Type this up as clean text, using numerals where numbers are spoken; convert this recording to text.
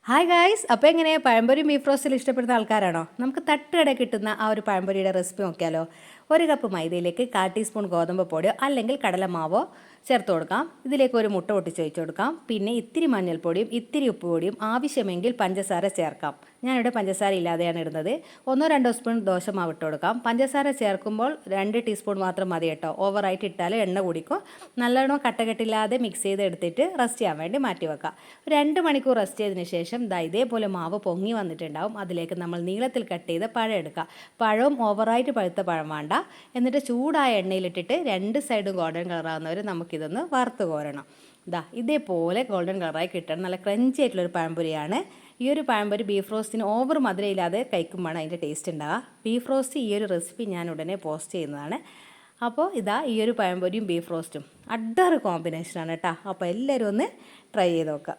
Hi guys, അപ്പോൾ എങ്ങനെ പഴംപൊരിയും beef റോസ്റ്റിൽ ഇഷ്ടപ്പെടുന്ന ആൾക്കാരാണോ? നമുക്ക് തട്ടുകട കിട്ടുന്ന ആ ഒരു പഴംപൊരിയുടെ റെസിപ്പി നോക്കിയാലോ. 1 കപ്പ് മൈദയിലേക്ക് 1/4 ടീസ്പൂൺ ഗോതമ്പ് പൊടിയോ അല്ലെങ്കിൽ കടലമാവോ ചേർത്ത് കൊടുക്കാം. ഇതിലേക്ക് ഒരു മുട്ട പൊട്ടിച്ച് ഒഴിച്ച് കൊടുക്കാം. പിന്നെ ഇത്തിരി മഞ്ഞൾപ്പൊടിയും ഇത്തിരി ഉപ്പ് പൊടിയും ആവശ്യമെങ്കിൽ പഞ്ചസാര ചേർക്കാം. ഞാനിവിടെ പഞ്ചസാര ഇല്ലാതെയാണ് ഇടുന്നത്. 1-2 സ്പൂൺ ദോശമാവ് ഇട്ട് കൊടുക്കാം. പഞ്ചസാര ചേർക്കുമ്പോൾ 2 ടീസ്പൂൺ മാത്രം മതി കേട്ടോ. ഓവറായിട്ട് ഇട്ടാൽ എണ്ണ കുടിക്കും. നല്ലോണം കട്ടകെട്ടില്ലാതെ മിക്സ് ചെയ്ത് എടുത്തിട്ട് റെസ്റ്റ് ചെയ്യാൻ വേണ്ടി മാറ്റി വെക്കാം. 2 മണിക്കൂർ റെസ്റ്റ് ചെയ്തതിന് ശേഷം ഇതേപോലെ മാവ് പൊങ്ങി വന്നിട്ടുണ്ടാവും. അതിലേക്ക് നമ്മൾ നീളത്തിൽ കട്ട് ചെയ്ത പഴം എടുക്കുക. പഴവും ഓവറായിട്ട് പഴുത്ത പഴം വേണ്ട. എന്നിട്ട് ചൂടായ എണ്ണയിലിട്ടിട്ട് 2 സൈഡും ഗോൾഡൻ കളറാകുന്നവരെ നമുക്കിതൊന്ന് വറുത്ത് കോരണം. ഇതേപോലെ ഗോൾഡൻ കളറായി കിട്ടണം. നല്ല ക്രഞ്ചി ആയിട്ടുള്ളൊരു പഴംപൊരിയാണ്. ഈ ഒരു പഴംപൊരി ബീഫ് റോസ്റ്റിന് ഓവർ മധുരയില്ലാതെ കഴിക്കുമ്പോഴാണ് അതിൻ്റെ ടേസ്റ്റ് ഉണ്ടാവുക. ബീഫ് റോസ്റ്റ് ഈ ഒരു റെസിപ്പി ഞാൻ ഉടനെ പോസ്റ്റ് ചെയ്യുന്നതാണ്. അപ്പോൾ ഈ ഒരു പഴംപൊരിയും ബീഫ് റോസ്റ്റും അഡ്ഡർ കോമ്പിനേഷനാണ് കേട്ടോ. അപ്പോൾ എല്ലാവരും ഒന്ന് ട്രൈ ചെയ്ത് നോക്കുക.